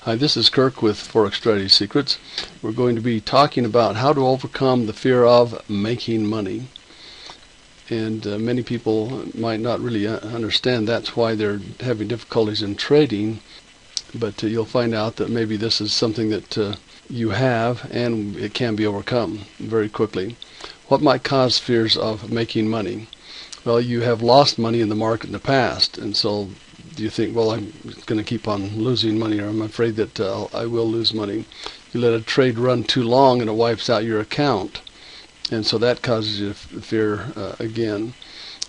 Hi, this is Kirk with Forex Strategy Secrets. We're going to be talking about how to overcome the fear of making money. And many people might not really understand that's why they're having difficulties in trading. But you'll find out that maybe this is something that you have, and it can be overcome very quickly. What might cause fears of making money? Well, you have lost money in the market in the past, and so you think, well, I'm going to keep on losing money, or I'm afraid that I will lose money. You let a trade run too long and it wipes out your account, and so that causes you fear again.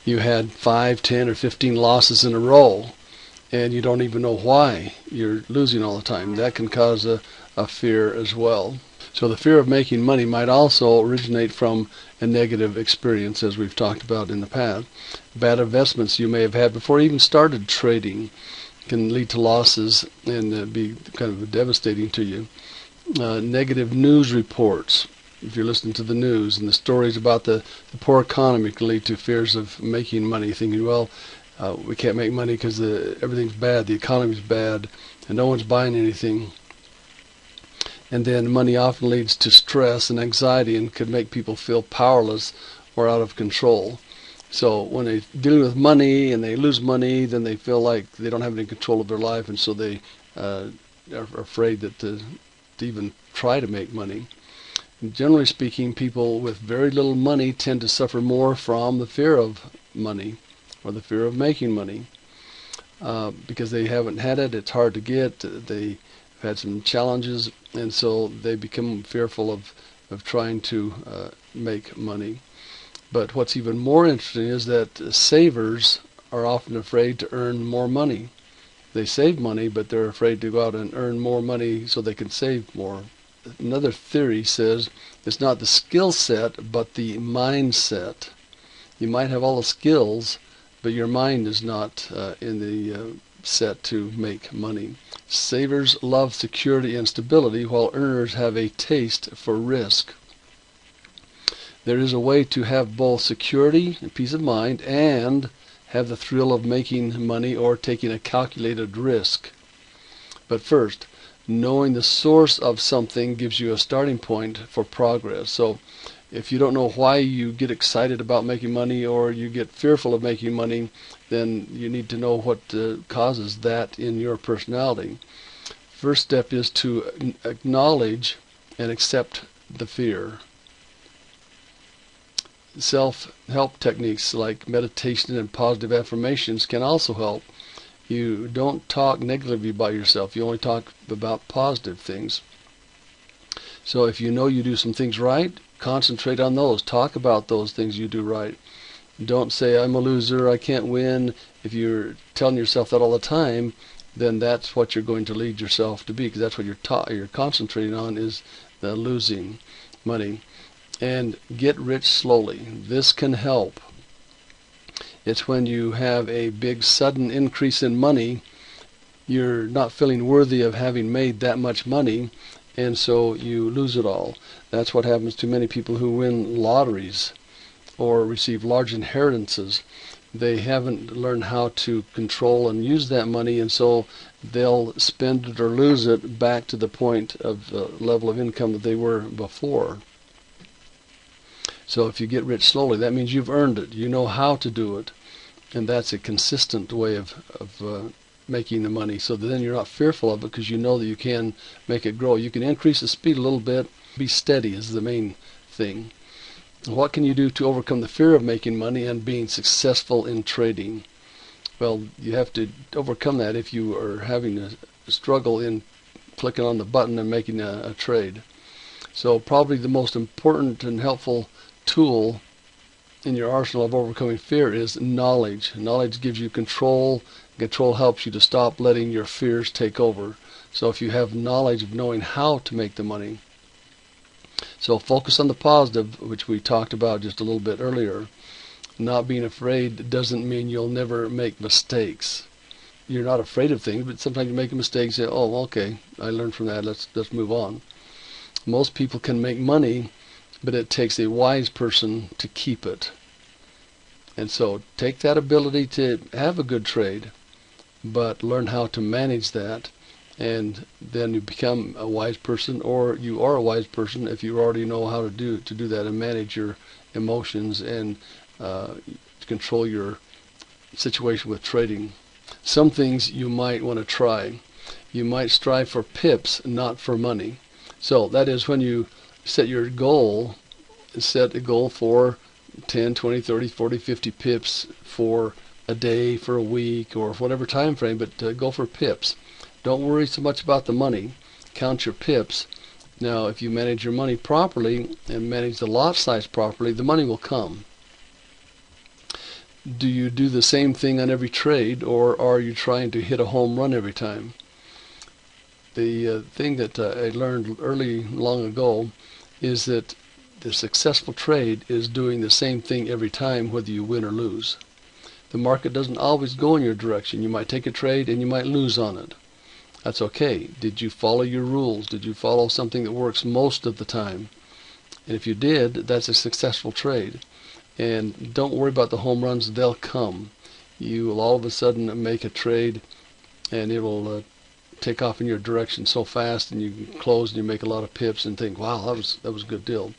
You had 5, 10, or 15 losses in a row, and you don't even know why you're losing all the time. That can cause a fear as well. So the fear of making money might also originate from a negative experience, as we've talked about in the past. Bad investments you may have had before you even started trading can lead to losses and be kind of devastating to you. Negative news reports, if you're listening to the news, and the stories about the poor economy can lead to fears of making money, thinking, well, we can't make money because everything's bad, the economy's bad, and no one's buying anything. And then money often leads to stress and anxiety and could make people feel powerless or out of control. So when they're dealing with money and they lose money, then they feel like they don't have any control of their life, and so they are afraid that to even try to make money. And generally speaking, people with very little money tend to suffer more from the fear of money or the fear of making money because they haven't had it. It's hard to get. They've had some challenges, and so they become fearful of trying to make money. But what's even more interesting is that savers are often afraid to earn more money. They save money, but they're afraid to go out and earn more money so they can save more. Another theory says it's not the skill set, but the mindset. You might have all the skills, but your mind is not in the set to make money. Savers love security and stability, while earners have a taste for risk. There is a way to have both security and peace of mind and have the thrill of making money or taking a calculated risk. But first, knowing the source of something gives you a starting point for progress. So if you don't know why you get excited about making money or you get fearful of making money, then you need to know what causes that in your personality. First step is to acknowledge and accept the fear. Self-help techniques like meditation and positive affirmations can also help. You don't talk negatively about yourself. You only talk about positive things. So if you know you do some things right, concentrate on those. Talk about those things you do right. Don't say, I'm a loser, I can't win. If you're telling yourself that all the time, then that's what you're going to lead yourself to be, because that's what you're concentrating on, is the losing money. And get rich slowly. This can help. It's when you have a big sudden increase in money, you're not feeling worthy of having made that much money, and so you lose it all. That's what happens to many people who win lotteries or receive large inheritances. They haven't learned how to control and use that money, and so they'll spend it or lose it back to the point of the level of income that they were before. So if you get rich slowly, that means you've earned it. You know how to do it, and that's a consistent way of making the money. So then you're not fearful of it because you know that you can make it grow. You can increase the speed a little bit. Be steady is the main thing. What can you do to overcome the fear of making money and being successful in trading? Well, you have to overcome that if you are having a struggle in clicking on the button and making a trade. So probably the most important and helpful tool in your arsenal of overcoming fear is knowledge. Knowledge gives you control. Control helps you to stop letting your fears take over. So if you have knowledge of knowing how to make the money, so focus on the positive, which we talked about just a little bit earlier. Not being afraid doesn't mean you'll never make mistakes. You're not afraid of things, but sometimes you make a mistake and say, oh, okay, I learned from that, let's move on. Most people can make money, but it takes a wise person to keep it. And so take that ability to have a good trade, but learn how to manage that and then you become a wise person, or you are a wise person if you already know how to do that and manage your emotions and control your situation with trading. Some things you might want to try. You might strive for pips, not for money. So that is, when you set your goal, set a goal for 10, 20, 30, 40, 50 pips for a day, for a week, or whatever time frame, but go for pips. Don't worry so much about the money. Count your pips. Now, if you manage your money properly and manage the lot size properly, the money will come. Do you do the same thing on every trade, or are you trying to hit a home run every time? The thing that I learned long ago is that the successful trade is doing the same thing every time, whether you win or lose. The market doesn't always go in your direction. You might take a trade and you might lose on it. That's okay. Did you follow your rules? Did you follow something that works most of the time? And if you did, that's a successful trade. And don't worry about the home runs. They'll come. You will all of a sudden make a trade and it will take off in your direction so fast, and you can close and you make a lot of pips and think, wow, that was a good deal.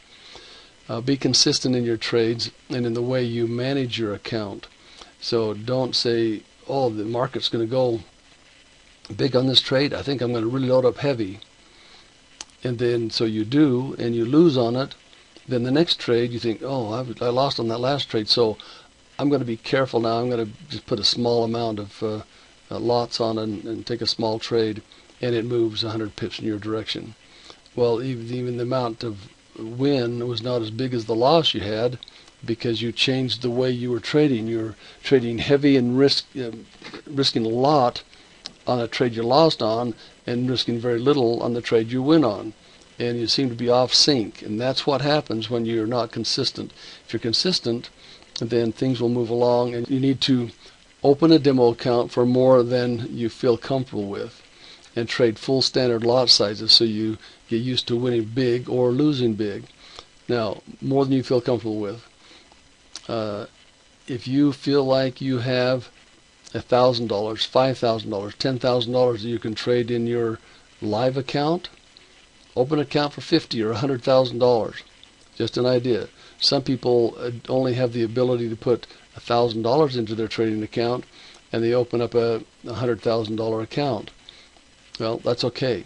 Be consistent in your trades and in the way you manage your account. So don't say, oh, the market's going to go big on this trade, I think I'm going to really load up heavy. And then so you do, and you lose on it. Then the next trade you think, oh, I lost on that last trade, so I'm going to be careful now. I'm going to just put a small amount of lots on it and take a small trade, and it moves 100 pips in your direction. Well, even the amount of win was not as big as the loss you had, because you changed the way you were trading. You're trading heavy and risking a lot on a trade you lost on, and risking very little on the trade you win on. And you seem to be off sync, and that's what happens when you're not consistent. If you're consistent, then things will move along, and you need to open a demo account for more than you feel comfortable with, and trade full standard lot sizes so you get used to winning big or losing big. Now, more than you feel comfortable with. If you feel like you have $1,000, $5,000, $10,000 that you can trade in your live account, open an account for $50,000 or $100,000. Just an idea. Some people only have the ability to put $1,000 into their trading account, and they open up a $100,000 account. Well, that's okay.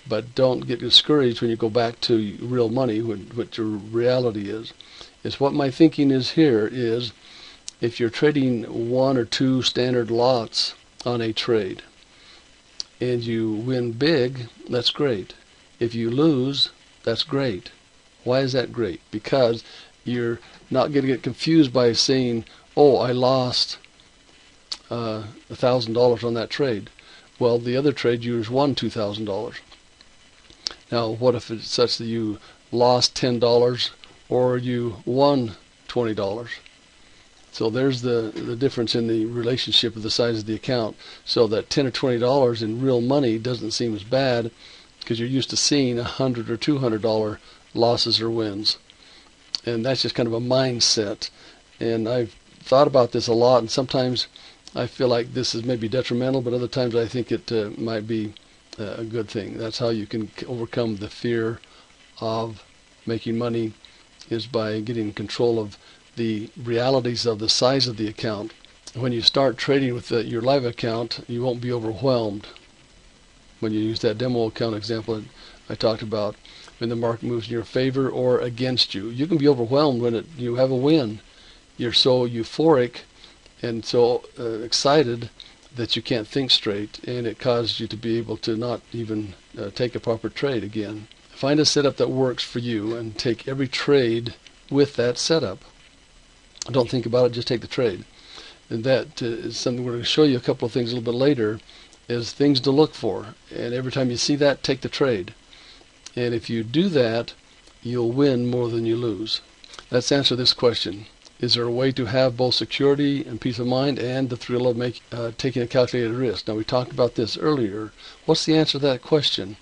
But don't get discouraged when you go back to real money, what your reality is. What my thinking is here is, if you're trading 1 or 2 standard lots on a trade, and you win big, that's great. If you lose, that's great. Why is that great? Because you're not going to get confused by saying, oh, I lost $1,000 on that trade. Well, the other trade you just won $2,000. Now, what if it's such that you lost $10 or you won $20? So there's the difference in the relationship of the size of the account. So that $10 or $20 in real money doesn't seem as bad, because you're used to seeing $100 or $200 losses or wins. And that's just kind of a mindset. And I've thought about this a lot, and sometimes I feel like this is maybe detrimental, but other times I think it might be a good thing. That's how you can overcome the fear of making money, is by getting control of the realities of the size of the account. When you start trading with your live account, you won't be overwhelmed. When you use that demo account example I talked about, when the market moves in your favor or against you, you can be overwhelmed when you have a win. You're so euphoric and so excited that you can't think straight, and it causes you to be able to not even take a proper trade again. Find a setup that works for you and take every trade with that setup. Don't think about it, just take the trade. And that is something we're going to show you a couple of things a little bit later, is things to look for. And every time you see that, take the trade. And if you do that, you'll win more than you lose. Let's answer this question. Is there a way to have both security and peace of mind and the thrill of taking a calculated risk? Now, we talked about this earlier. What's the answer to that question?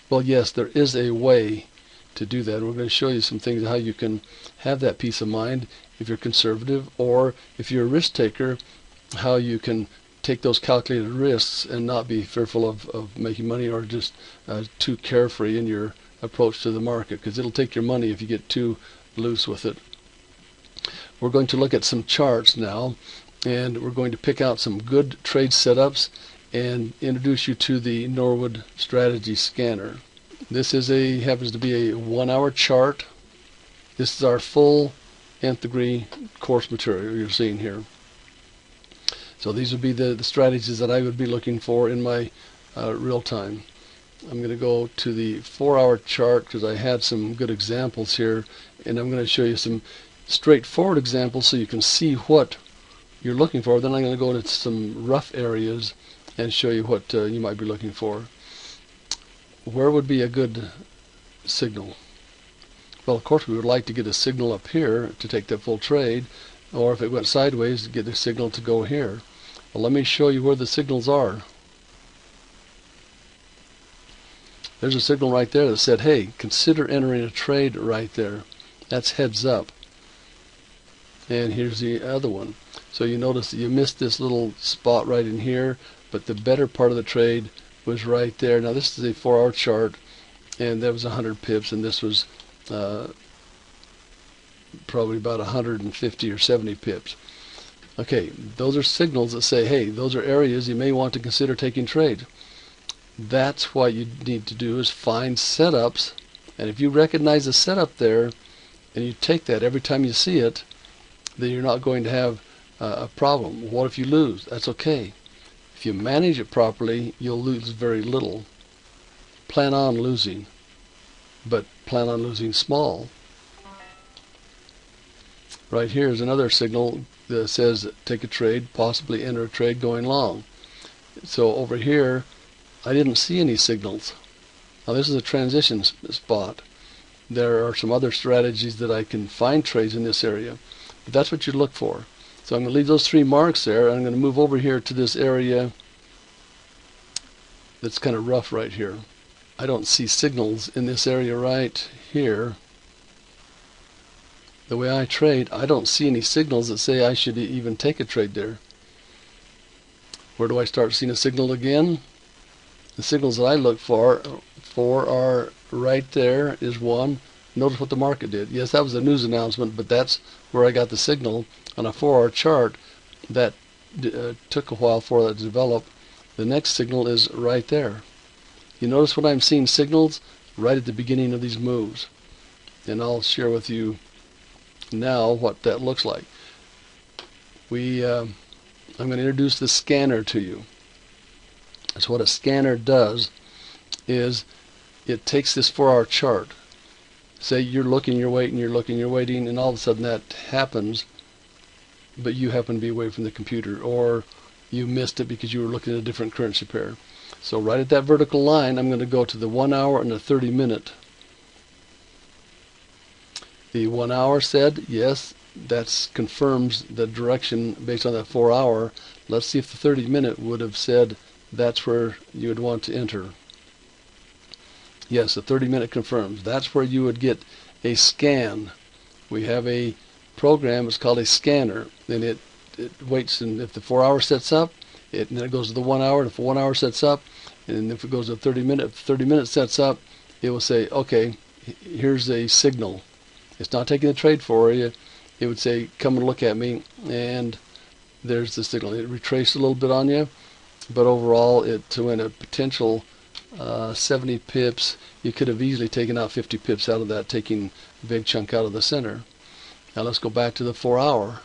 Well, yes, there is a way to do that. We're going to show you some things how you can have that peace of mind if you're conservative, or if you're a risk taker, how you can take those calculated risks and not be fearful of making money, or just too carefree in your approach to the market, because it'll take your money if you get too loose with it. We're going to look at some charts now, and we're going to pick out some good trade setups and introduce you to the Norwood Strategy Scanner. This happens to be a 1 hour chart. This is our full nth degree course material you're seeing here. So these would be the strategies that I would be looking for in my real time. I'm going to go to the 4 hour chart because I had some good examples here, and I'm going to show you some straightforward examples so you can see what you're looking for. Then I'm going to go into some rough areas and show you what you might be looking for. Where would be a good signal? Well, of course, we would like to get a signal up here to take that full trade, or if it went sideways, get the signal to go here. Well, let me show you where the signals are. There's a signal right there that said, hey, consider entering a trade right there. That's heads up. And here's the other one. So you notice that you missed this little spot right in here, but the better part of the trade was right there. Now this is a 4 hour chart, and that was 100 pips, and this was probably about 150 or 70 pips. Okay, those are signals that say, hey, those are areas you may want to consider taking trade. That's what you need to do, is find setups, and if you recognize a setup there and you take that every time you see it, then you're not going to have a problem. What if you lose? That's okay. If you manage it properly, you'll lose very little. Plan on losing, but plan on losing small. Right here is another signal that says take a trade, possibly enter a trade going long. So over here, I didn't see any signals. Now this is a transition spot. There are some other strategies that I can find trades in this area, but that's what you look for. So I'm going to leave those 3 marks there, and I'm going to move over here to this area that's kind of rough right here. I don't see signals in this area right here. The way I trade, I don't see any signals that say I should even take a trade there. Where do I start seeing a signal again? The signals that I look for are right there is one. Notice what the market did. Yes, that was a news announcement, but that's where I got the signal on a 4 hour chart. That took a while for that to develop. The next signal is right there. You notice when I'm seeing signals right at the beginning of these moves, and I'll share with you now what that looks like. I'm going to introduce the scanner to you. So what a scanner does is it takes this 4 hour chart. Say you're looking, you're waiting, you're looking, you're waiting, and all of a sudden that happens, but you happen to be away from the computer, or you missed it because you were looking at a different currency pair. So right at that vertical line, I'm going to go to the 1 hour and the 30 minute. The 1 hour said, yes, that confirms the direction based on that 4 hour. Let's see if the 30 minute would have said that's where you would want to enter. Yes, the 30 minute confirms. That's where you would get a scan. We have a program, it's called a scanner, and it waits, and if the 4 hour sets up, then it goes to the 1 hour, and if the 1 hour sets up, and if it goes to 30 minutes, if 30 minutes sets up, it will say, okay, here's a signal. It's not taking the trade for you. It would say, come and look at me, and there's the signal. It retraced a little bit on you, but overall, to win a potential 70 pips, you could have easily taken out 50 pips out of that, taking a big chunk out of the center. Now let's go back to the 4 hour.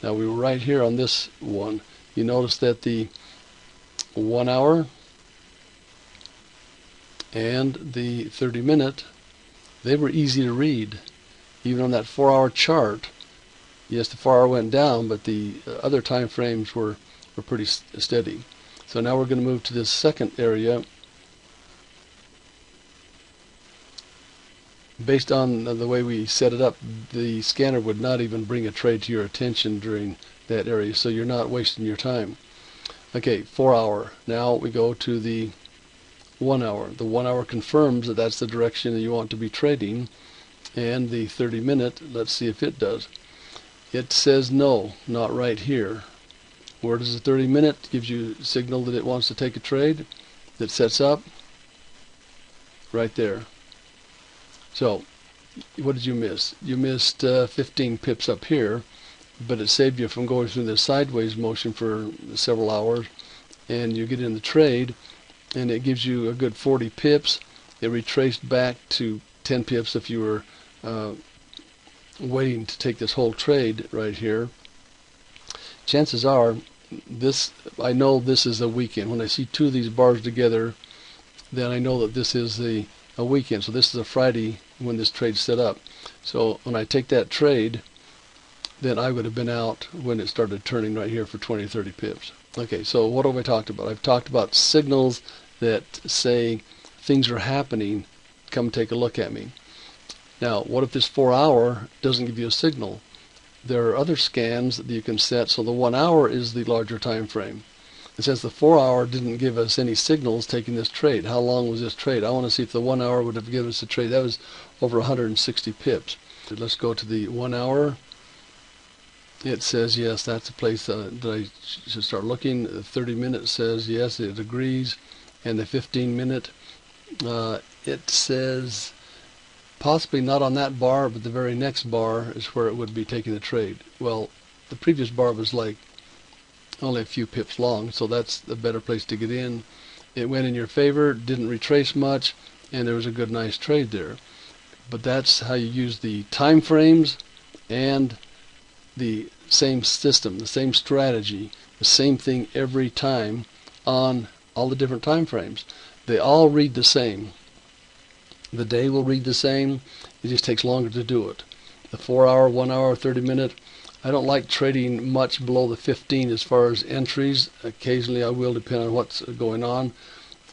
Now we were right here on this one. You notice that the 1 hour and the 30 minute, they were easy to read. Even on that 4 hour chart, yes, the 4 hour went down, but the other time frames were pretty steady. So now we're going to move to this second area. Based on the way we set it up, the scanner would not even bring a trade to your attention during that area, so you're not wasting your time. Okay, 4 hour. Now we go to the 1 hour. The 1 hour confirms that that's the direction that you want to be trading, and the 30 minute, let's see if it does. It says no, not right here. Where does the 30-minute gives you a signal that it wants to take a trade that sets up right there. So what did you miss? You missed 15 pips up here, but it saved you from going through this sideways motion for several hours, and you get in the trade and it gives you a good 40 pips. It retraced back to 10 pips if you were waiting to take this whole trade right here. Chances are I know this is a weekend. When I see two of these bars together, then I know that this is a weekend. So this is a Friday when this trade's set up. So when I take that trade, then I would have been out when it started turning right here for 20 or 30 pips. Okay, so what have I talked about? I've talked about signals that say things are happening. Come take a look at me. Now, what if this 4 hour doesn't give you a signal? There are other scans that you can set, so the 1 hour is the larger time frame. And since the 4 hour didn't give us any signals taking this trade, how long was this trade? I want to see if the 1 hour would have given us a trade. That was over 160 pips. Let's go to the 1 hour. It says yes, that's the place that I should start looking. The 30-minute says yes, it agrees. And the 15-minute, it says possibly not on that bar, but the very next bar is where it would be taking the trade. Well, the previous bar was like only a few pips long, so that's a better place to get in. It went in your favor, didn't retrace much, and there was a good nice trade there. But that's how you use the time frames and the same system, the same strategy, the same thing every time on all the different time frames. They all read the same. The day will read the same. It just takes longer to do it. The 4 hour, 1 hour, 30-minute, I don't like trading much below the 15 as far as entries. Occasionally I will, depending on what's going on.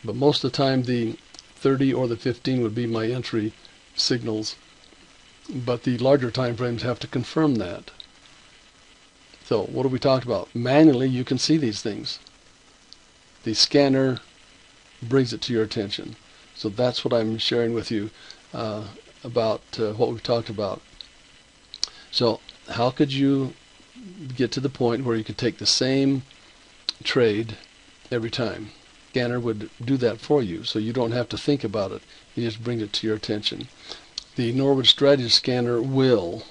But most of the time the 30 or the 15 would be my entry signals. But the larger time frames have to confirm that. So what have we talked about? Manually you can see these things. The scanner brings it to your attention. So that's what I'm sharing with you about what we've talked about. So how could you get to the point where you could take the same trade every time? Scanner would do that for you, so you don't have to think about it. It just brings it to your attention. The Norwood Strategy Scanner will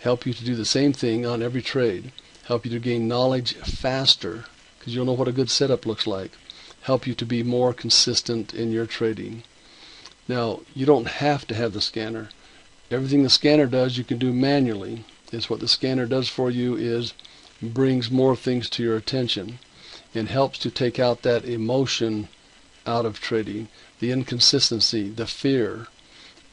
help you to do the same thing on every trade, help you to gain knowledge faster, because you'll know what a good setup looks like, help you to be more consistent in your trading. Now, you don't have to have the scanner. Everything the scanner does you can do manually. It's what the scanner does for you is brings more things to your attention and helps to take out that emotion out of trading, the inconsistency, the fear.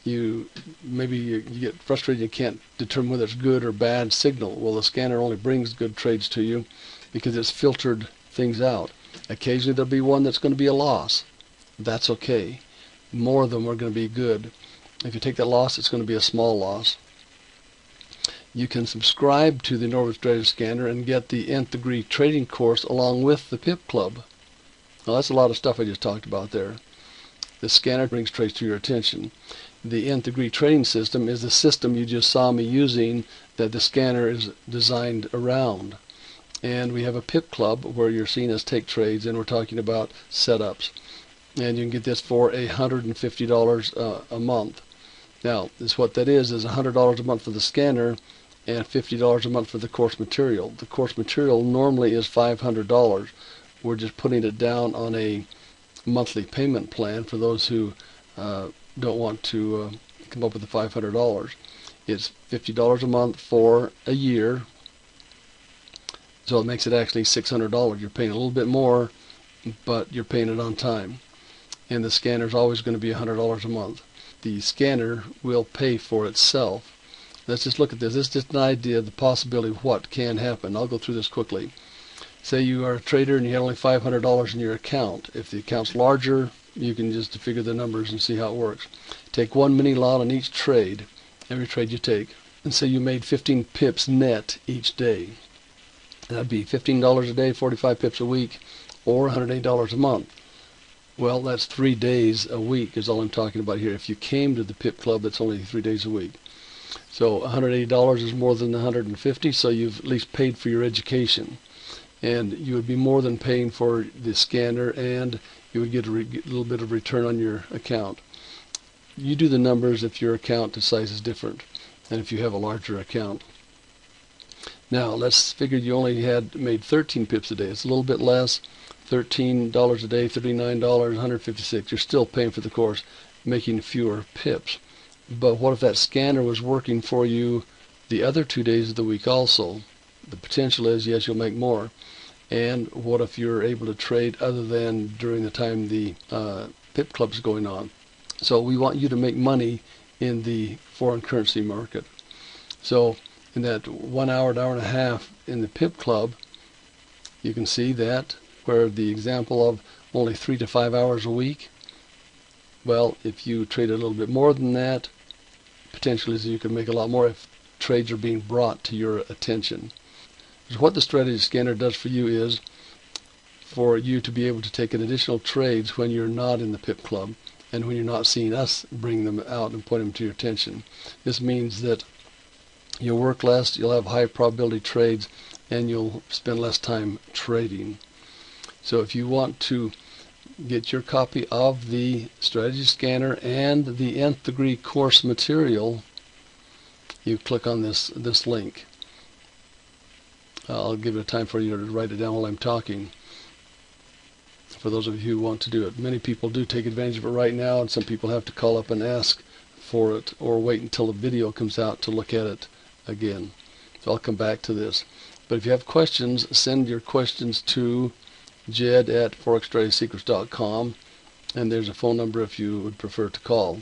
Maybe you get frustrated, you can't determine whether it's good or bad signal. Well, the scanner only brings good trades to you because it's filtered things out. Occasionally there'll be one that's going to be a loss. That's okay. More of them are going to be good. If you take that loss, it's going to be a small loss. You can subscribe to the Norwood Strategy Scanner and get the Nth Degree Trading course along with the PIP Club. Now that's a lot of stuff I just talked about there. The scanner brings trades to your attention. The Nth Degree Trading system is the system you just saw me using that the scanner is designed around. And we have a PIP Club where you're seeing us take trades, and we're talking about setups. And you can get this for $150 a month. Now, what that is $100 a month for the scanner and $50 a month for the course material. The course material normally is $500. We're just putting it down on a monthly payment plan for those who don't want to come up with the $500. It's $50 a month for a year, so it makes it actually $600. You're paying a little bit more, but you're paying it on time. And the scanner is always going to be $100 a month. The scanner will pay for itself. Let's just look at this. This is just an idea of the possibility of what can happen. I'll go through this quickly. Say you are a trader and you have only $500 in your account. If the account's larger, you can just figure the numbers and see how it works. Take one mini lot on each trade, every trade you take, and say you made 15 pips net each day. That'd be $15 a day, 45 pips a week, or $108 a month. Well, that's 3 days a week is all I'm talking about here. If you came to the PIP Club, that's only 3 days a week. So $180 is more than $150, so you've at least paid for your education. And you would be more than paying for the scanner, and you would get a little bit of return on your account. You do the numbers if your account size is different and if you have a larger account. Now let's figure you only had made 13 pips a day. It's a little bit less, $13 a day, $39, $156. You're still paying for the course, making fewer pips. But what if that scanner was working for you the other 2 days of the week also? The potential is, yes, you'll make more. And what if you're able to trade other than during the time the pip club is going on? So we want you to make money in the foreign currency market. So in that 1 hour, an hour and a half in the pip club, you can see that where the example of only 3 to 5 hours a week. Well, if you trade a little bit more than that, potentially you can make a lot more if trades are being brought to your attention. So what the strategy scanner does for you is for you to be able to take an additional trades when you're not in the pip club and when you're not seeing us bring them out and point them to your attention. This means that you'll work less, you'll have high probability trades, and you'll spend less time trading. So if you want to get your copy of the strategy scanner and the nth degree course material, you click on this link. I'll give it time for you to write it down while I'm talking, for those of you who want to do it. Many people do take advantage of it right now, and some people have to call up and ask for it or wait until the video comes out to look at it again. So I'll come back to this. But if you have questions, send your questions to Jed at forexstrategysecrets.com, and there's a phone number if you would prefer to call.